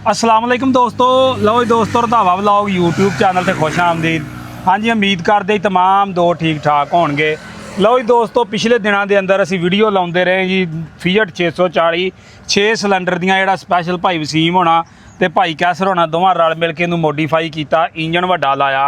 अस्सलाम वालेकुम दोस्तों। लो जी दोस्तों, रंधावा व्लॉग यूट्यूब चैनल से खुश आमदीद। हाँ जी, उम्मीद करते तमाम दो ठीक ठाक होणगे। लो जी दोस्तों, पिछले दिनों के अंदर असी वीडियो लाते रहे जी फिएट 640 6 सिलेंडर दियाँ जिहड़ा स्पैशल भाई वसीम होना ते भाई कैसर होना दोवां रल मिल के इहनूं मोडीफाई किया, इंजन वड्डा लाया।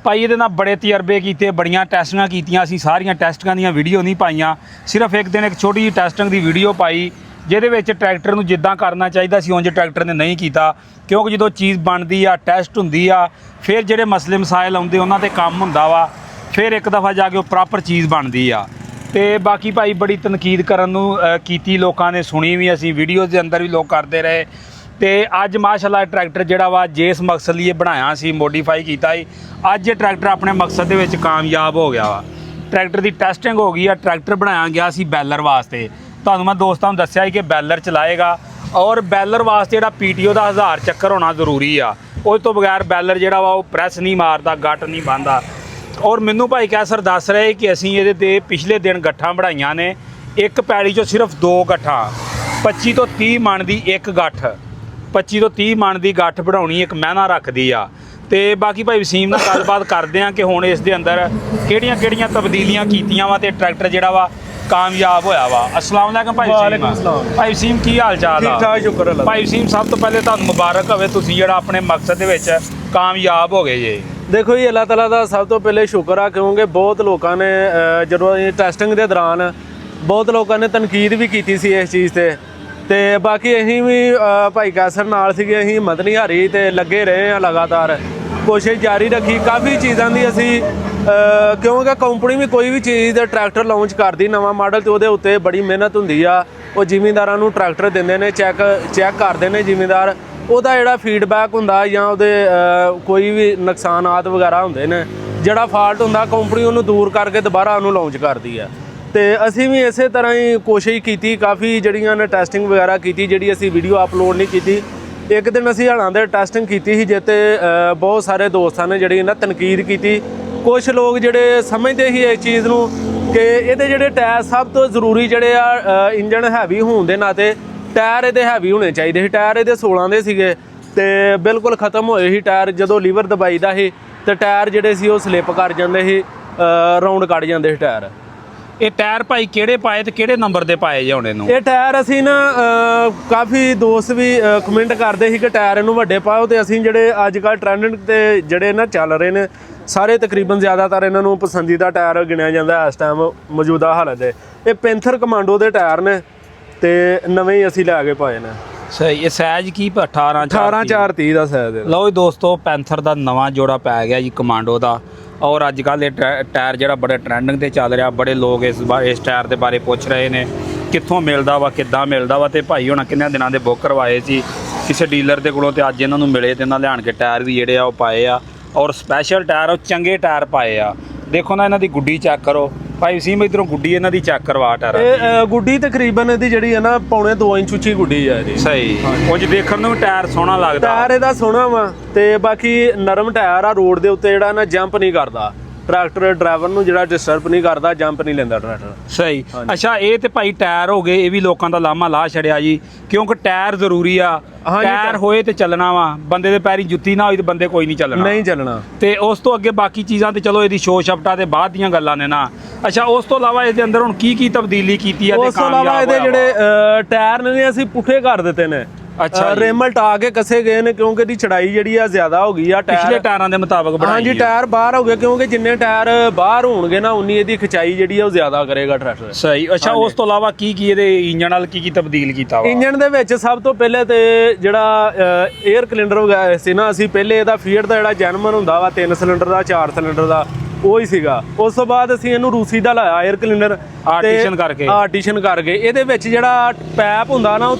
भाई ये बड़े तजर्बे किए, बड़ियाँ टेस्टिंगां कीतियां। असीं सारियां टेस्टिंगां दीयां वीडियो नहीं पाईयां, सिर्फ एक दिन एक छोटी जी टेस्टिंग की वीडियो पाई ਜਿਹਦੇ ਵਿੱਚ ਟਰੈਕਟਰ ਨੂੰ ਜਿੱਦਾਂ ਕਰਨਾ ਚਾਹੀਦਾ ਸੀ ਉਂਝ ਟਰੈਕਟਰ ਨੇ ਨਹੀਂ ਕੀਤਾ। ਕਿਉਂਕਿ ਜਦੋਂ ਚੀਜ਼ ਬਣਦੀ ਆ, ਟੈਸਟ ਹੁੰਦੀ ਆ, ਫਿਰ ਜਿਹੜੇ ਮਸਲੇ ਮਸਾਇਲ ਆਉਂਦੇ ਉਹਨਾਂ ਤੇ ਕੰਮ ਹੁੰਦਾ ਵਾ, ਫਿਰ ਇੱਕ ਦਫਾ ਜਾ ਕੇ ਉਹ ਪ੍ਰੋਪਰ ਚੀਜ਼ ਬਣਦੀ ਆ। ਤੇ ਬਾਕੀ ਭਾਈ ਬੜੀ ਤਨਕੀਦ ਕਰਨ ਨੂੰ ਕੀਤੀ, ਲੋਕਾਂ ਨੇ ਸੁਣੀ ਵੀ, ਅਸੀਂ ਵੀਡੀਓਜ਼ ਦੇ ਅੰਦਰ ਵੀ ਲੋਕ ਕਰਦੇ ਰਹੇ। ਤੇ ਅੱਜ ਮਾਸ਼ਾਅੱਲਾ ਟਰੈਕਟਰ ਜਿਹੜਾ ਵਾ ਜਿਸ ਮਕਸਦ ਲਈ ਇਹ ਬਣਾਇਆ ਸੀ, ਮੋਡੀਫਾਈ ਕੀਤਾ ਸੀ, ਅੱਜ ਇਹ ਟਰੈਕਟਰ ਆਪਣੇ ਮਕਸਦ ਦੇ ਵਿੱਚ ਕਾਮਯਾਬ ਹੋ ਗਿਆ ਵਾ। ਟਰੈਕਟਰ ਦੀ ਟੈਸਟਿੰਗ ਹੋ ਗਈ ਆ। ਟਰੈਕਟਰ ਬਣਾਇਆ ਗਿਆ ਸੀ ਬੈਲਰ ਵਾਸਤੇ। ਤੁਹਾਨੂੰ ਮੈਂ ਦੋਸਤਾਂ ਨੂੰ ਦੱਸਿਆ ਸੀ ਕਿ ਬੈਲਰ ਚਲਾਏਗਾ, ਔਰ ਬੈਲਰ ਵਾਸਤੇ ਜਿਹੜਾ PTO ਦਾ 1000 ਚੱਕਰ ਹੋਣਾ ਜ਼ਰੂਰੀ ਆ। ਉਸ ਤੋਂ ਬਗੈਰ ਬੈਲਰ ਜਿਹੜਾ ਵਾ ਉਹ ਪ੍ਰੈਸ ਨਹੀਂ ਮਾਰਦਾ, ਗੱਟ ਨਹੀਂ ਬੰਨ੍ਹਦਾ। ਔਰ ਮੈਨੂੰ ਭਾਈ ਕੈਸਰ ਦੱਸ ਰਹੇ ਕਿ ਅਸੀਂ ਇਹਦੇ 'ਤੇ ਪਿਛਲੇ ਦਿਨ ਗੱਠਾਂ ਬਣਾਈਆਂ ਨੇ। ਇੱਕ ਪੈੜੀ 'ਚੋਂ ਸਿਰਫ 2 ਗੱਠਾਂ, 25 ਤੋਂ 30 ਮਣ ਦੀ ਇੱਕ ਗੱਠ, 25 ਤੋਂ 30 ਮਣ ਦੀ ਗੱਠ ਬਣਾਉਣੀ ਇੱਕ ਮਹੀਨਾ ਰੱਖਦੀ ਆ। ਤੇ ਬਾਕੀ ਭਾਈ ਵਸੀਮ ਨਾਲ ਗੱਲਬਾਤ ਕਰਦੇ ਆ ਕਿ ਹੁਣ ਇਸ ਦੇ ਅੰਦਰ ਕਿਹੜੀਆਂ ਤਬਦੀਲੀਆਂ ਕੀਤੀਆਂ ਵਾ ਤੇ ਟਰੈਕਟਰ ਜਿਹੜਾ ਵਾ ਕਾਮਯਾਬ ਹੋਇਆ ਵਾ। अस्सलाम वालेकुम भाई वसीम। भाई वसीम की हाल चाल ठीक ठाक, शुक्र अल्लाह। भाई वसीम सब तो पहले ਤੁਹਾਨੂੰ ਮੁਬਾਰਕ ਹੋਵੇ, ਤੁਸੀਂ ਜਿਹੜਾ ਆਪਣੇ ਮਕਸਦ ਦੇ ਵਿੱਚ ਕਾਮਯਾਬ ਹੋ ਗਏ ਜੇ। ਦੇਖੋ ਜੀ, ਅੱਲਾਹ ਤਾਲਾ ਦਾ ਸਭ ਤੋਂ ਪਹਿਲੇ ਸ਼ੁਕਰ ਆ, ਕਿਉਂਕਿ ਬਹੁਤ ਲੋਕਾਂ ਨੇ ਜਦੋਂ ਇਹ ਟੈਸਟਿੰਗ ਦੇ ਦੌਰਾਨ ਬਹੁਤ ਲੋਕਾਂ ਨੇ ਤਨਕੀਦ ਵੀ ਕੀਤੀ ਸੀ ਇਸ ਚੀਜ਼ ਤੇ ਬਾਕੀ ਅਸੀਂ ਵੀ ਭਾਈ ਕੈਸਰ ਨਾਲ ਸੀਗੇ, ਅਸੀਂ ਹਿੰਮਤ ਨਹੀਂ ਹਾਰੀ ਤੇ ਲੱਗੇ ਰਹੇ ਆ, ਲਗਾਤਾਰ ਕੋਸ਼ਿਸ਼ ਜਾਰੀ ਰੱਖੀ। ਕਾਫੀ ਚੀਜ਼ਾਂ ਦੀ ਅਸੀਂ ਕਿਉਂਕਿ ਕੰਪਨੀ ਵੀ ਕੋਈ ਵੀ ਚੀਜ਼ ਦਾ ਟਰੈਕਟਰ ਲਾਂਚ ਕਰਦੀ ਨਵਾਂ ਮਾਡਲ ਤੇ ਉਹਦੇ ਉੱਤੇ ਬੜੀ ਮਿਹਨਤ ਹੁੰਦੀ ਆ। ਉਹ ਜ਼ਿਮੀਂਦਾਰਾਂ ਨੂੰ ਟਰੈਕਟਰ ਦਿੰਦੇ ਨੇ, ਚੈੱਕ ਕਰਦੇ ਨੇ ਜ਼ਿਮੀਂਦਾਰ, ਉਹਦਾ ਜਿਹੜਾ ਫੀਡਬੈਕ ਹੁੰਦਾ ਜਾਂ ਉਹਦੇ ਕੋਈ ਵੀ ਨੁਕਸਾਨਾਤ ਵਗੈਰਾ ਹੁੰਦੇ ਨੇ, ਜਿਹੜਾ ਫਾਲਟ ਹੁੰਦਾ ਕੰਪਨੀ ਉਹਨੂੰ ਦੂਰ ਕਰਕੇ ਦੁਬਾਰਾ ਉਹਨੂੰ ਲਾਂਚ ਕਰਦੀ ਆ। ਤੇ ਅਸੀਂ ਵੀ ਇਸੇ ਤਰ੍ਹਾਂ ਹੀ ਕੋਸ਼ਿਸ਼ ਕੀਤੀ, ਕਾਫੀ ਜਿਹੜੀਆਂ ਨੇ ਟੈਸਟਿੰਗ ਵਗੈਰਾ ਕੀਤੀ, ਜਿਹੜੀ ਅਸੀਂ ਵੀਡੀਓ ਅਪਲੋਡ ਨਹੀਂ ਕੀਤੀ। ਇੱਕ ਦਿਨ ਅਸੀਂ ਹਲਾਂ ਦੇ ਟੈਸਟਿੰਗ ਕੀਤੀ ਸੀ, ਜਿੱਤੇ ਬਹੁਤ ਸਾਰੇ ਦੋਸਤਾਂ ਨੇ ਜਿਹੜੀ ਨਾ ਤਨਕੀਦ ਕੀਤੀ। ਕੁਛ ਲੋਕ ਜਿਹੜੇ ਸਮਝਦੇ ਸੀ ਇਸ ਚੀਜ਼ ਨੂੰ ਕਿ ਇਹਦੇ ਜਿਹੜੇ ਟਾਇਰ ਸਭ ਤੋਂ ਜ਼ਰੂਰੀ ਜਿਹੜੇ ਆ, ਇੰਜਨ ਹੈਵੀ ਹੋਣ ਦੇ ਨਾਤੇ ਟਾਇਰ ਇਹਦੇ ਹੈਵੀ ਹੋਣੇ ਚਾਹੀਦੇ ਸੀ। ਟਾਇਰ ਇਹਦੇ 16 ਦੇ ਸੀਗੇ ਤੇ ਬਿਲਕੁਲ ਖਤਮ ਹੋਏ ਸੀ ਟਾਇਰ। ਜਦੋਂ ਲੀਵਰ ਦਬਾਈਦਾ ਸੀ ਤੇ ਟਾਇਰ ਜਿਹੜੇ ਸੀ ਉਹ ਸਲਿੱਪ ਕਰ ਜਾਂਦੇ ਸੀ, ਰਾਉਂਡ ਕੱਢ ਜਾਂਦੇ ਸੀ ਟਾਇਰ। ਇਹ ਟਾਇਰ ਭਾਈ ਕਿਹੜੇ ਪਾਏ ਤੇ ਕਿਹੜੇ ਨੰਬਰ ਦੇ ਪਾਏ ਜੇ ਹੁਣ ਇਹਨੂੰ? ਇਹ ਟਾਇਰ ਅਸੀਂ ਨਾ ਕਾਫੀ ਦੋਸਤ ਵੀ ਕਮੈਂਟ ਕਰਦੇ ਸੀ ਕਿ ਟਾਇਰ ਇਹਨੂੰ ਵੱਡੇ ਪਾਓ, ਤੇ ਅਸੀਂ ਜਿਹੜੇ ਅੱਜ ਕੱਲ੍ਹ ਟ੍ਰੈਂਡਿੰਗ ਤੇ ਜਿਹੜੇ ਨਾ ਚੱਲ ਰਹੇ ਨੇ ਸਾਰੇ ਤਕਰੀਬਨ ਜ਼ਿਆਦਾਤਰ ਇਹਨਾਂ ਨੂੰ ਪਸੰਦੀਦਾ ਟਾਇਰ ਗਿਣਿਆ ਜਾਂਦਾ ਇਸ ਟਾਈਮ ਮੌਜੂਦਾ ਹਾਲਤ ਦੇ। ਇਹ ਪੈਂਥਰ ਕਮਾਂਡੋ ਦੇ ਟਾਇਰ ਨੇ ਤੇ ਨਵੇਂ ਹੀ ਅਸੀਂ ਲੈ ਕੇ ਪਾਏ ਨੇ। ਸਹੀ। ਇਹ ਸਾਈਜ਼ ਕੀ 18 430 ਦਾ ਸਾਈਜ਼ ਹੈ। ਲਓ ਜੀ ਦੋਸਤੋ, ਪੈਂਥਰ ਦਾ ਨਵਾਂ ਜੋੜਾ ਪੈ ਗਿਆ ਜੀ ਕਮਾਂਡੋ ਦਾ। ਔਰ ਅੱਜ ਕੱਲ੍ਹ ਇਹ ਟਾਇਰ ਜਿਹੜਾ ਬੜੇ ਟ੍ਰੈਂਡਿੰਗ 'ਤੇ ਚੱਲ ਰਿਹਾ, ਬੜੇ ਲੋਕ ਇਸ ਟਾਇਰ ਦੇ ਬਾਰੇ ਪੁੱਛ ਰਹੇ ਨੇ ਕਿੱਥੋਂ ਮਿਲਦਾ ਵਾ, ਕਿੱਦਾਂ ਮਿਲਦਾ ਵਾ। ਤੇ ਭਾਈ ਹੁਣ ਕਿੰਨੇ ਦਿਨਾਂ ਦੇ ਬੁੱਕ ਕਰਵਾਏ ਸੀ ਕਿਸੇ ਡੀਲਰ ਦੇ ਕੋਲੋਂ, ਤੇ ਅੱਜ ਇਹਨਾਂ ਨੂੰ ਮਿਲੇ ਤੇ ਇਹਨਾਂ ਲਿਆਣ ਕੇ ਟਾਇਰ ਵੀ ਜਿਹੜੇ ਆ ਉਹ ਪਾਏ ਆ, ਔਰ ਸਪੈਸ਼ਲ ਟਾਇਰ, ਉਹ ਚੰਗੇ ਟਾਇਰ ਪਾਏ ਆ। ਦੇਖੋ ਨਾ ਇਹਨਾਂ ਦੀ ਗੁੱਡੀ ਚੈੱਕ ਕਰੋ ਭਾਈ ਵਸੀਮ, ਇੱਧਰੋਂ ਗੁੱਡੀ ਇਹਨਾਂ ਦੀ ਚੈੱਕ ਕਰਵਾ ਟਾਇਰ। ਇਹ ਗੁੱਡੀ ਤਕਰੀਬਨ ਇਹਦੀ ਜਿਹੜੀ ਹੈ ਨਾ ਪੌਣੇ 2 ਇੰਚ ਉੱਚੀ ਗੁੱਡੀ ਆ ਇਹਦੀ। ਸਹੀ। ਉਂਝ ਦੇਖਣ ਨੂੰ ਵੀ ਟਾਇਰ ਸੋਹਣਾ ਲੱਗਦਾ, ਟਾਇਰ ਇਹਦਾ ਸੋਹਣਾ ਵਾ ਤੇ ਬਾਕੀ ਨਰਮ ਟਾਇਰ ਆ। ਰੋਡ ਦੇ ਉੱਤੇ ਜਿਹੜਾ ਨਾ ਜੰਪ ਨਹੀਂ ਕਰਦਾ, ਟਰੈਕਟਰ ਡਰਾਈਵਰ ਨੂੰ ਜਿਹੜਾ ਡਿਸਟਰਬ ਨਹੀਂ ਕਰਦਾ, ਜੰਪ ਨਹੀਂ ਲੈਂਦਾ ਟਰੈਕਟਰ। ਸਹੀ। ਅੱਛਾ, ਇਹ ਤੇ ਭਾਈ ਟਾਇਰ ਹੋ ਗਏ, ਇਹ ਵੀ ਲੋਕਾਂ ਦਾ ਲਾਮਾ ਲਾ ਛੜਿਆ ਜੀ, ਕਿਉਂਕਿ ਟਾਇਰ ਜ਼ਰੂਰੀ ਆ। ਟਾਇਰ ਹੋਏ ਤੇ ਚੱਲਣਾ ਵਾ, ਬੰਦੇ ਦੇ ਪੈਰੀ ਜੁੱਤੀ ਨਾ ਹੋਈ ਤੇ ਬੰਦੇ ਕੋਈ ਨਹੀਂ ਚੱਲਣਾ। ਤੇ ਉਸ ਤੋਂ ਅੱਗੇ ਬਾਕੀ ਚੀਜ਼ਾਂ ਤੇ ਚਲੋ ਇਹਦੀ ਸ਼ੋ ਸ਼ਪਟਾ ਤੇ ਬਾਅਦ ਦੀਆਂ ਗੱਲਾਂ ਨੇ ਨਾ। ਅੱਛਾ, ਉਸ ਤੋਂ ਇਲਾਵਾ ਇਹਦੇ ਅੰਦਰ ਹੁਣ ਕੀ ਤਬਦੀਲੀ ਕੀਤੀ ਆ ਤੇ ਉਸ ਤੋਂ ਇਲਾਵਾ ਇਹਦੇ ਜਿਹੜੇ ਟਾਇਰ ਨੇ ਅਸੀਂ ਪੁੱਠੇ ਕਰ ਦਿੱਤੇ ਨੇ। ਅੱਛਾ, ਰੇਮਲ ਟਾ ਕੇ ਕੱਸੇ ਗਏ ਨੇ ਕਿਉਂਕਿ ਇਹਦੀ ਚੜਾਈ ਜਿਹੜੀ ਆ ਜ਼ਿਆਦਾ ਹੋ ਗਈ ਆ। ਪਿਛਲੇ ਟਾਇਰਾਂ ਦੇ ਮੁਤਾਬਕ ਬਣਾਈ। ਹਾਂਜੀ, ਟਾਇਰ ਬਾਹਰ ਹੋ ਗਏ ਕਿਉਂਕਿ ਜਿੰਨੇ ਟਾਇਰ ਬਾਹਰ ਹੋਣਗੇ ਨਾ ਉਨੀ ਇਹਦੀ ਖਿਚਾਈ ਜਿਹੜੀ ਆ ਉਹ ਜ਼ਿਆਦਾ ਕਰੇਗਾ ਟਰੈਕਟਰ। ਸਹੀ। ਅੱਛਾ, ਉਸ ਤੋਂ ਇਲਾਵਾ ਕੀ ਇਹਦੇ ਇੰਜਨ ਨਾਲ ਕੀ ਤਬਦੀਲ ਕੀਤਾ ਵਾ? ਇੰਜਨ ਦੇ ਵਿੱਚ ਸਭ ਤੋਂ ਪਹਿਲੇ ਤੇ ਜਿਹੜਾ 에ਅਰ ਕਲਿੰਡਰ ਵਗੈਰਾ ਸੀ ਨਾ, ਅਸੀਂ ਪਹਿਲੇ ਇਹਦਾ ਫੀਟ ਦਾ ਜਿਹੜਾ ਜੈਨਮਨ ਹੁੰਦਾ ਵਾ 3 ਸਿਲੰਡਰ ਦਾ 4 ਸਿਲੰਡਰ ਦਾ ਉਹ ਹੀ ਸੀਗਾ। ਉਸ ਤੋਂ ਬਾਅਦ ਅਸੀਂ ਇਹਨੂੰ ਰੂਸੀ ਦਾ ਲਾਇਆ 에ਅਰ ਕਲਿੰਡਰ ਆਰਟੀਸ਼ਨ ਕਰਕੇ। ਇਹਦੇ ਵਿੱਚ ਜਿਹੜਾ ਪੈਪ ਹੁੰਦਾ ਨਾ ਉਹ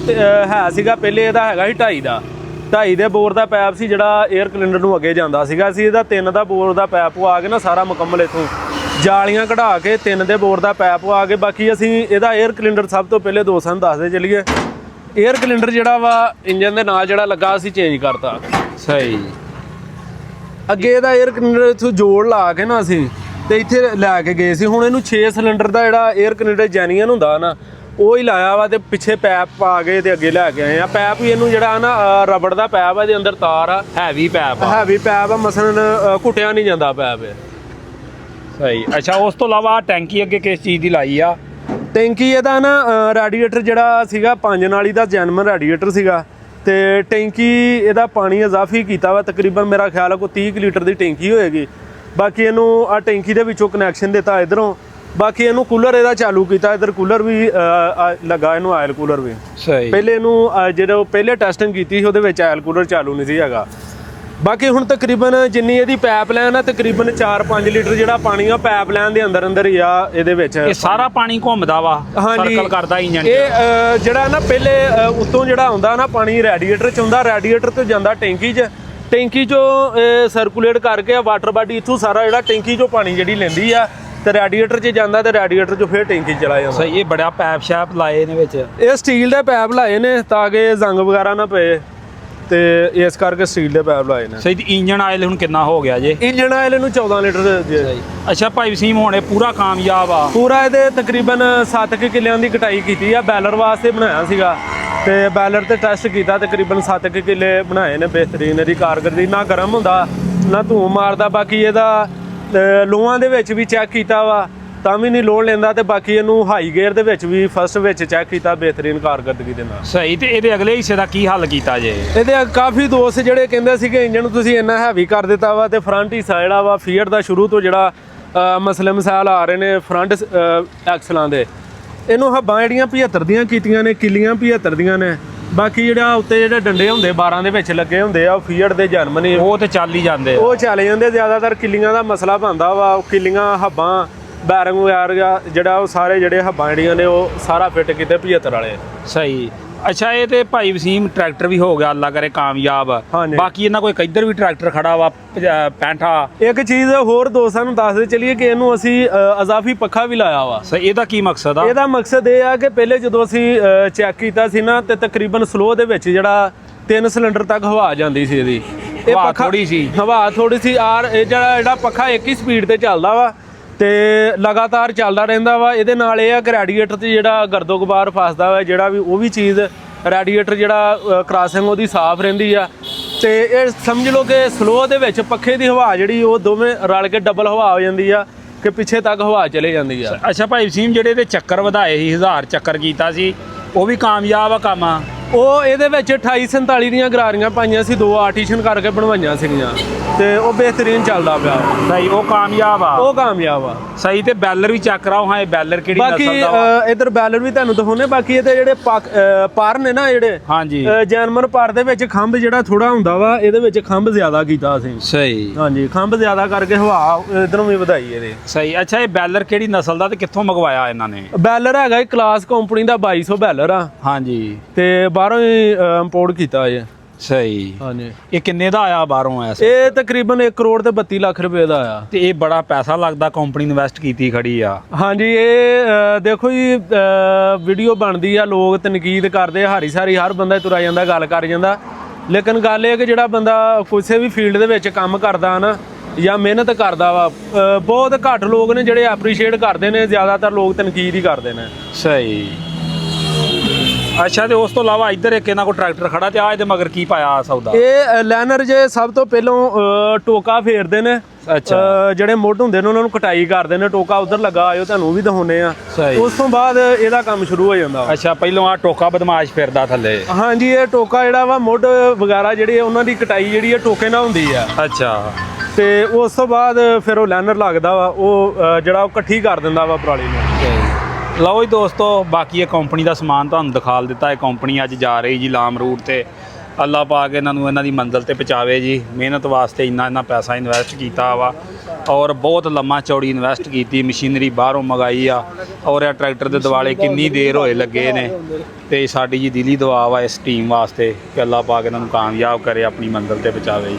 ਹੈ ਸੀਗਾ ਪਹਿਲੇ, ਇਹਦਾ ਹੈਗਾ ਸੀ 2.5 ਦੇ ਬੋਰ ਦਾ ਪੈਪ ਸੀ ਜਿਹੜਾ 에ਅਰ ਕਲਿੰਡਰ ਨੂੰ ਅੱਗੇ ਜਾਂਦਾ ਸੀਗਾ। ਅਸੀਂ ਇਹਦਾ 3 ਦਾ ਬੋਰ ਦਾ ਪੈਪ ਆ ਕੇ ਨਾ ਸਾਰਾ ਮੁਕੰਮਲ ਇੱਥੋਂ ਜਾਲੀਆਂ ਕਢਾ ਕੇ 3 ਦੇ ਬੋਰ ਦਾ ਪੈਪ ਆ ਕੇ ਬਾਕੀ ਅਸੀਂ ਇਹਦਾ 에ਅਰ ਕਲਿੰਡਰ ਸਭ ਤੋਂ ਪਹਿਲੇ ਦੋਸਤਾਂ ਨੂੰ ਦੱਸਦੇ ਚੱਲੀਏ। 에ਅਰ ਕਲਿੰਡਰ ਜਿਹੜਾ ਵਾ ਇੰਜਨ ਦੇ ਨਾਲ ਜਿਹੜਾ ਲੱਗਾ ਅਸੀਂ ਚੇਂਜ ਕਰਤਾ। ਸਹੀ। ਅੱਗੇ ਇਹਦਾ 에ਅਰ ਕਲਿੰਡਰ ਇੱਥੋਂ ਜੋੜ ਲਾ ਕੇ ਨਾ ਅਸੀਂ ਤੇ ਇੱਥੇ ਲੈ ਕੇ ਗਏ ਸੀ। ਹੁਣ ਇਹਨੂੰ 6 ਸਿਲੰਡਰ ਦਾ ਜਿਹੜਾ 에ਅਰ ਕਲਿੰਡਰ ਜੈਨੀਅਨ ਹੁੰਦਾ ਨਾ ਉਹ ਹੀ ਲਾਇਆ ਵਾ ਤੇ ਪਿੱਛੇ ਪੈਪ ਪਾ ਕੇ ਤੇ ਅੱਗੇ ਲੈ ਕੇ ਆਏ ਆ। ਪੈਪ ਵੀ ਇਹਨੂੰ ਜਿਹੜਾ ਨਾ ਰਬੜ ਦਾ ਪੈਪ ਆ, ਇਹਦੇ ਅੰਦਰ ਤਾਰ ਆ, ਹੈਵੀ ਪੈਪ ਆ। ਹੈਵੀ ਪੈਪ ਆ, ਮਸਲਨ ਘੁੱਟਿਆ ਨਹੀਂ ਜਾਂਦਾ ਪੈਪ ਇਹ। ਸਹੀ। ਅੱਛਾ, ਉਸ ਤੋਂ ਇਲਾਵਾ ਟੈਂਕੀ ਅੱਗੇ ਕਿਸ ਚੀਜ਼ ਦੀ ਲਾਈ ਆ? ਟੈਂਕੀ ਇਹਦਾ ਨਾ ਰੈਡੀਏਟਰ ਜਿਹੜਾ ਸੀਗਾ 5 ਨਾਲੀ ਦਾ ਜੈਨਮਨ ਰੈਡੀਏਟਰ ਸੀਗਾ, ਤੇ ਟੈਂਕੀ ਇਹਦਾ ਪਾਣੀ ਇਜ਼ਾਫੀ ਕੀਤਾ ਵਾ, ਤਕਰੀਬਨ ਮੇਰਾ ਖਿਆਲ ਹੈ ਕੋਈ 30 ਕੁ ਲੀਟਰ ਦੀ ਟੈਂਕੀ ਹੋਏਗੀ। ਬਾਕੀ ਇਹਨੂੰ ਆ ਟੈਂਕੀ ਦੇ ਵਿੱਚੋਂ ਕਨੈਕਸ਼ਨ ਦਿੱਤਾ ਇਧਰੋਂ, ਬਾਕੀ ਇਹਨੂੰ ਕੂਲਰ ਇਹਦਾ ਚਾਲੂ ਕੀਤਾ, ਇਧਰ ਕੂਲਰ ਵੀ ਲੱਗਾ, ਇਹਨੂੰ ਆਇਲ ਕੂਲਰ ਵੀ। ਸਹੀ। ਪਹਿਲੇ ਇਹਨੂੰ ਜਦੋਂ ਪਹਿਲੇ ਟੈਸਟਿੰਗ ਕੀਤੀ ਸੀ ਉਹਦੇ ਵਿੱਚ ਆਇਲ ਕੂਲਰ ਚਾਲੂ ਨਹੀਂ ਸੀ ਹੈਗਾ। ਬਾਕੀ ਹੁਣ ਤਕਰੀਬਨ ਜਿੰਨੀ ਇਹਦੀ ਪਾਈਪ ਲਾਈਨ ਆ, ਤਕਰੀਬਨ 4-5 ਲੀਟਰ ਜਿਹੜਾ ਪਾਣੀ ਆ ਪਾਈਪ ਲਾਈਨ ਦੇ ਅੰਦਰ ਹੀ ਆ ਇਹਦੇ ਵਿੱਚ। ਇਹ ਸਾਰਾ ਪਾਣੀ ਘੁੰਮਦਾ ਵਾ, ਸਰਕਲ ਕਰਦਾ ਇੰਜਨ 'ਚ। ਇਹ ਜਿਹੜਾ ਨਾ ਪਹਿਲੇ ਉੱਤੋਂ ਜਿਹੜਾ ਆਉਂਦਾ ਨਾ ਪਾਣੀ ਰੈਡੀਏਟਰ 'ਚ ਹੁੰਦਾ, ਰੈਡੀਏਟਰ ਤੋਂ ਜਾਂਦਾ ਟੈਂਕੀ 'ਚ, ਟੈਂਕੀ 'ਚੋਂ ਸਰਕੂਲੇਟ ਕਰਕੇ ਵਾਟਰ ਬਾਡੀ ਇੱਥੋਂ ਸਾਰਾ ਜਿਹੜਾ ਟੈਂਕੀ 'ਚੋਂ ਪਾਣੀ ਜਿਹੜੀ ਲੈਂਦੀ ਆ ਤੇ ਰੈਡੀਏਟਰ 'ਚ ਜਾਂਦਾ, ਤੇ ਰੈਡੀਏਟਰ 'ਚੋਂ ਫਿਰ ਟੈਂਕੀ 'ਚ ਚਲਾ ਜਾਂਦਾ। ਸਹੀ। ਇਹ ਬੜਾ ਪੈਪ ਸ਼ੈਪ ਲਾਏ ਨੇ ਵਿੱਚ। ਇਹ ਸਟੀਲ ਦੇ ਪੈਪ ਲਾਏ ਨੇ ਤਾਂ ਕਿ ਜ਼ੰਗ ਵਗੈਰਾ ਨਾ ਪਏ, ਤੇ ਇਸ ਕਰਕੇ ਸਟੀਲ ਦੇ ਪੈਪ ਲਾਏ ਨੇ। ਸਹੀ। ਤੇ ਇੰਜਨ ਆਇਲ ਹੁਣ ਕਿੰਨਾ ਹੋ ਗਿਆ ਜੇ? ਇੰਜਨ ਆਇਲ ਇਹਨੂੰ 14 ਲੀਟਰ ਦੇ। ਅੱਛਾ ਭਾਈ ਵਸੀਮ, ਹੁਣ ਇਹ ਪੂਰਾ ਕਾਮਯਾਬ ਆ? ਪੂਰਾ ਇਹਦੇ ਤਕਰੀਬਨ 7 ਕਿੱਲਿਆਂ ਦੀ ਕਟਾਈ ਕੀਤੀ ਆ, ਬੈਲਰ ਵਾਸਤੇ ਬਣਾਇਆ ਸੀਗਾ, ਤੇ ਬੈਲਰ ਤੇ ਟੈਸਟ ਕੀਤਾ, ਤਕਰੀਬਨ 7 ਕਿੱਲੇ ਬਣਾਏ ਨੇ ਬਿਹਤਰੀਨ। ਇਹਦੀ ਕਾਰਗਰਦੀ ਨਾ ਗਰਮ ਹੁੰਦਾ ਨਾ ਧੂੰ ਮਾਰਦਾ। ਬਾਕੀ ਇਹਦਾ ਲੋਹਾਂ ਦੇ ਵਿੱਚ ਵੀ ਚੈੱਕ ਕੀਤਾ ਵਾ ਤਾਂ ਵੀ ਨਹੀਂ ਲੋਡ ਲੈਂਦਾ, ਤੇ ਬਾਕੀ ਇਹਨੂੰ ਹਾਈ ਗੇਅਰ ਦੇ ਵਿੱਚ ਵੀ ਫਸਟ ਵਿੱਚ ਚੈੱਕ ਕੀਤਾ, ਬਿਹਤਰੀਨ ਕਾਰਗਰਦਗੀ ਦੇ ਨਾਲ। ਸਹੀ। ਤੇ ਇਹਦੇ ਅਗਲੇ ਹਿੱਸੇ ਦਾ ਕੀ ਹੱਲ ਕੀਤਾ ਜੇ? ਇਹਦੇ ਕਾਫੀ ਦੋਸਤ ਜਿਹੜੇ ਕਹਿੰਦੇ ਸੀਗੇ ਇੰਜਨ ਨੂੰ ਤੁਸੀਂ ਇੰਨਾ ਹੈਵੀ ਕਰ ਦਿੱਤਾ ਵਾ, ਤੇ ਫਰੰਟ ਹਿੱਸਾ ਜਿਹੜਾ ਵਾ ਫੀਅਰ ਦਾ ਸ਼ੁਰੂ ਤੋਂ ਜਿਹੜਾ ਮਸਲੇ ਮਸਾਇਲ ਆ ਰਹੇ ਨੇ ਫਰੰਟ ਐਕਸਲਾਂ ਦੇ, ਇਹਨੂੰ ਹੱਬਾਂ ਜਿਹੜੀਆਂ 75 ਦੀਆਂ ਕੀਤੀਆਂ ਨੇ, ਕਿੱਲੀਆਂ 75 ਦੀਆਂ ਨੇ। ਬਾਕੀ ਜਿਹੜਾ ਉੱਤੇ ਜਿਹੜੇ ਡੰਡੇ ਹੁੰਦੇ 12 ਦੇ ਵਿੱਚ ਲੱਗੇ ਹੁੰਦੇ ਆ, ਉਹ ਫੀਅਰ ਦੇ ਜਨਮ ਨੇ, ਉਹ ਤੇ ਚੱਲ ਹੀ ਜਾਂਦੇ ਆ। ਉਹ ਚੱਲ ਜਾਂਦੇ। ਜ਼ਿਆਦਾਤਰ ਕਿੱਲੀਆਂ ਦਾ ਮਸਲਾ ਬਣਦਾ ਵਾ, ਕਿੱਲੀਆਂ ਹੱਬਾਂ ਬੈਰਿੰਗ ਵਗੈਰਾ ਜਿਹੜਾ ਉਹ ਸਾਰੇ ਜਿਹੜੇ ਹੱਬਾਂ ਜਿਹੜੀਆਂ ਨੇ ਉਹ ਸਾਰਾ ਫਿੱਟ ਕੀਤੇ 75 ਵਾਲੇ। ਸਹੀ। ਅੱਛਾ, ਇਹ ਤੇ ਭਾਈ ਵਸੀਮ ਟਰੈਕਟਰ ਵੀ ਹੋ ਗਿਆ ਅੱਲਾ ਕਰੇ ਕਾਮਯਾਬ। ਬਾਕੀ ਇਹਨਾਂ ਕੋਈ ਇੱਧਰ ਵੀ ਟਰੈਕਟਰ ਖੜਾ ਵਾ 65। ਇੱਕ ਚੀਜ਼ ਹੋਰ ਦੋਸਤਾਂ ਨੂੰ ਦੱਸਦੇ ਚਲੀਏ ਕਿ ਇਹਨੂੰ ਅਸੀਂ ਇਜ਼ਾਫੀ ਪੱਖਾ ਵੀ ਲਾਇਆ ਵਾ। ਸਹੀ। ਇਹਦਾ ਕੀ ਮਕਸਦ ਆ? ਇਹਦਾ ਮਕਸਦ ਇਹ ਆ ਕਿ ਪਹਿਲੇ ਜਦੋਂ ਅਸੀਂ ਚੈੱਕ ਕੀਤਾ ਸੀ ਨਾ, ਤੇ ਤਕਰੀਬਨ ਸਲੋ ਦੇ ਵਿੱਚ ਜਿਹੜਾ 3 ਸਿਲੰਡਰ ਤੱਕ ਹਵਾ ਜਾਂਦੀ ਸੀ ਇਹਦੀ। ਇਹ ਪੱਖਾ ਥੋੜੀ ਸੀ, ਹਵਾ ਥੋੜੀ ਸੀ। ਆਰ ਇਹ ਜਿਹੜਾ ਪੱਖਾ ਇੱਕ ਹੀ ਸਪੀਡ ਤੇ ਚੱਲਦਾ ਵਾ ਤੇ ਲਗਾਤਾਰ ਚੱਲਦਾ ਰਹਿੰਦਾ ਵਾ। ਇਹਦੇ ਨਾਲ ਇਹ ਆ ਕਿ ਰੈਡੀਏਟਰ 'ਤੇ ਜਿਹੜਾ ਗਰਦੋ ਗੁਬਾਰ ਫਸਦਾ ਵਾ, ਜਿਹੜਾ ਵੀ ਉਹ ਵੀ ਚੀਜ਼ ਰੈਡੀਏਟਰ ਜਿਹੜਾ ਕ੍ਰਾਸਿੰਗ ਉਹਦੀ ਸਾਫ਼ ਰਹਿੰਦੀ ਆ। ਤੇ ਇਹ ਸਮਝ ਲਓ ਕਿ ਸਲੋ ਦੇ ਵਿੱਚ ਪੱਖੇ ਦੀ ਹਵਾ ਜਿਹੜੀ ਉਹ ਦੋਵੇਂ ਰਲ ਕੇ ਡਬਲ ਹਵਾ ਹੋ ਜਾਂਦੀ ਆ, ਕਿ ਪਿੱਛੇ ਤੱਕ ਹਵਾ ਚਲੇ ਜਾਂਦੀ ਆ। ਅੱਛਾ ਭਾਈ ਵਸੀਮ, ਜਿਹੜੇ ਇਹਦੇ ਚੱਕਰ ਵਧਾਏ ਸੀ, 1000 ਚੱਕਰ ਕੀਤਾ ਸੀ, ਉਹ ਵੀ ਕਾਮਯਾਬ ਆ ਕੰਮ? ਉਹ ਇਹਦੇ ਵਿੱਚ 2847 ਦੀਆਂ ਗਰਾਰੀਆਂ ਪਾਈਆਂ ਸੀ, 2 ਆਰਟੀਸ਼ਨ ਕਰਕੇ ਬਣਵਾਈਆਂ ਸੀਗੀਆਂ, ਤੇ ਉਹ ਬਿਹਤਰੀਨ ਚੱਲਦਾ ਪਿਆ। ਸਹੀ। ਉਹ ਕਾਮਯਾਬ ਆ? ਉਹ ਕਾਮਯਾਬ ਆ। ਸਹੀ। ਤੇ ਬੈਲਰ ਵੀ ਚੈੱਕ ਕਰਾਓ ਹਾਂ, ਇਹ ਬੈਲਰ ਕਿਹੜੀ ਨਸਲ ਦਾ? ਬਾਕੀ ਇਧਰ ਬੈਲਰ ਵੀ ਤੁਹਾਨੂੰ ਦਿਖਾਉਣੇ। ਬਾਕੀ ਇਹਦੇ ਜਿਹੜੇ ਪਰ ਨੇ ਨਾ, ਜਿਹੜੇ ਹਾਂਜੀ ਜੈਨਮਨ ਪਰ ਦੇ ਵਿੱਚ ਖੰਭ ਜਿਹੜਾ ਥੋੜਾ ਹੁੰਦਾ ਵਾ, ਇਹਦੇ ਵਿੱਚ ਖੰਭ ਜ਼ਿਆਦਾ ਕੀਤਾ ਅਸੀਂ। ਸਹੀ। ਹਾਂਜੀ, ਖੰਭ ਜ਼ਿਆਦਾ ਕਰਕੇ ਹਵਾ ਇਧਰੋਂ ਵੀ ਵਧਾਈ ਇਹਦੇ। ਸਹੀ। ਅੱਛਾ, ਇਹ ਬੈਲਰ ਕਿਹੜੀ ਨਸਲ ਦਾ ਤੇ ਕਿੱਥੋਂ ਮੰਗਵਾਇਆ ਇਹਨਾਂ ਨੇ? ਬੈਲਰ ਹੈਗਾ ਕਲਾਸ ਕੰਪਨੀ ਦਾ 2200 ਬੈਲਰ ਆ। ਹਾਂਜੀ। ਤੇ ਬਾਹਰੋਂ ਹੀ ਇੰਪੋਰਟ ਕੀਤਾ ਇਹ। ਸਹੀ। ਹਾਂਜੀ। ਇਹ ਕਿੰਨੇ ਦਾ ਆਇਆ ਬਾਹਰੋਂ? ਐਸਾ ਇਹ ਤਕਰੀਬਨ 1 ਕਰੋੜ ਤੇ 32 ਲੱਖ ਰੁਪਏ ਦਾ ਆਇਆ। ਤੇ ਇਹ ਬੜਾ ਪੈਸਾ ਲੱਗਦਾ, ਕੰਪਨੀ ਇਨਵੈਸਟ ਕੀਤੀ ਖੜੀ ਆ। ਹਾਂਜੀ। ਇਹ ਦੇਖੋ ਜੀ, ਵੀਡੀਓ ਬਣਦੀ ਆ, ਲੋਕ ਤਨਕੀਦ ਕਰਦੇ, ਹਾਰੀ ਸਾਰੀ ਹਰ ਬੰਦਾ ਤੁਰਿਆ ਜਾਂਦਾ, ਗੱਲ ਕਰ ਜਾਂਦਾ, ਲੇਕਿਨ ਗੱਲ ਇਹ ਕਿ ਜਿਹੜਾ ਬੰਦਾ ਕਿਸੇ ਵੀ ਫੀਲਡ ਦੇ ਵਿੱਚ ਕੰਮ ਕਰਦਾ ਨਾ ਜਾਂ ਮਿਹਨਤ ਕਰਦਾ ਵਾ, ਬਹੁਤ ਘੱਟ ਲੋਕ ਨੇ ਜਿਹੜੇ ਐਪਰੀਸ਼ੀਏਟ ਕਰਦੇ ਨੇ, ਜ਼ਿਆਦਾਤਰ ਲੋਕ ਤਨਕੀਦ ਹੀ ਕਰਦੇ ਨੇ। ਸਹੀ। ਅੱਛਾ, ਤੇ ਉਸ ਤੋਂ ਇਲਾਵਾ ਇੱਧਰ ਇੱਕ ਇਹਨਾਂ ਕੋਲ ਟਰੈਕਟਰ ਖੜਾ, ਤੇ ਆ ਇਹਦੇ ਮਗਰ ਕੀ ਪਾਇਆ ਸੌਦਾ? ਇਹ ਲਾਈਨਰ ਜੇ ਸਭ ਤੋਂ ਪਹਿਲਾਂ ਟੋਕਾ ਫੇਰਦੇ ਨੇ। ਅੱਛਾ। ਜਿਹੜੇ ਮੁੱਢ ਹੁੰਦੇ ਨੇ ਉਹਨਾਂ ਨੂੰ ਕਟਾਈ ਕਰਦੇ ਨੇ, ਟੋਕਾ ਉਧਰ ਲੱਗਾ ਆਇਓ, ਤੁਹਾਨੂੰ ਵੀ ਦਿਖਾਉਨੇ ਆ। ਸਹੀ। ਉਸ ਤੋਂ ਬਾਅਦ ਇਹਦਾ ਕੰਮ ਸ਼ੁਰੂ ਹੋ ਜਾਂਦਾ। ਅੱਛਾ, ਪਹਿਲਾਂ ਆ ਟੋਕਾ ਬਦਮਾਸ਼ ਫਿਰਦਾ ਥੱਲੇ? ਹਾਂਜੀ। ਇਹ ਟੋਕਾ ਜਿਹੜਾ ਵਾ ਮੁੱਢ ਵਗੈਰਾ ਜਿਹੜੀ ਉਹਨਾਂ ਦੀ ਕਟਾਈ ਜਿਹੜੀ ਹੈ ਟੋਕੇ ਨਾਲ ਹੁੰਦੀ ਆ। ਅੱਛਾ। ਤੇ ਉਸ ਤੋਂ ਬਾਅਦ ਫਿਰ ਉਹ ਲਾਈਨਰ ਲੱਗਦਾ ਵਾ, ਉਹ ਜਿਹੜਾ ਉਹ ਇਕੱਠੀ ਕਰ ਦਿੰਦਾ ਵਾ ਪਰਾਲੀ ਨੂੰ। ਲਓ ਜੀ ਦੋਸਤੋ, ਬਾਕੀ ਇਹ ਕੰਪਨੀ ਦਾ ਸਮਾਨ ਤੁਹਾਨੂੰ ਦਿਖਾ ਦਿੱਤਾ। ਇਹ ਕੰਪਨੀ ਅੱਜ ਜਾ ਰਹੀ ਜੀ ਲਾਮ ਰੂਟ ਤੇ। ਅੱਲਾ ਪਾਕ ਇਹਨਾਂ ਨੂੰ ਇਹਨਾਂ ਦੀ ਮੰਜ਼ਿਲ ਤੇ ਪਹੁੰਚਾਵੇ ਜੀ। ਮਿਹਨਤ ਵਾਸਤੇ ਇੰਨਾ ਪੈਸਾ ਇਨਵੈਸਟ ਕੀਤਾ ਵਾ, ਔਰ ਬਹੁਤ ਲੰਮਾ ਚੌੜੀ ਇਨਵੈਸਟ ਕੀਤੀ, ਮਸ਼ੀਨਰੀ ਬਾਹਰੋਂ ਮੰਗਾਈ ਆ, ਔਰ ਇਹ ਟਰੈਕਟਰ ਦੇ ਦਿਵਾਲੇ ਕਿੰਨੀ ਦੇਰ ਹੋਏ ਲੱਗੇ ਨੇ। ਤੇ ਸਾਡੀ ਜੀ ਦਿਲੀ ਦੁਆ ਵਾ ਇਸ ਟੀਮ ਵਾਸਤੇ ਕਿ ਅੱਲਾ ਪਾਕ ਇਹਨਾਂ ਨੂੰ ਕਾਮਯਾਬ ਕਰੇ, ਆਪਣੀ ਮੰਜ਼ਿਲ ਤੇ ਪਹੁੰਚਾਵੇ ਜੀ।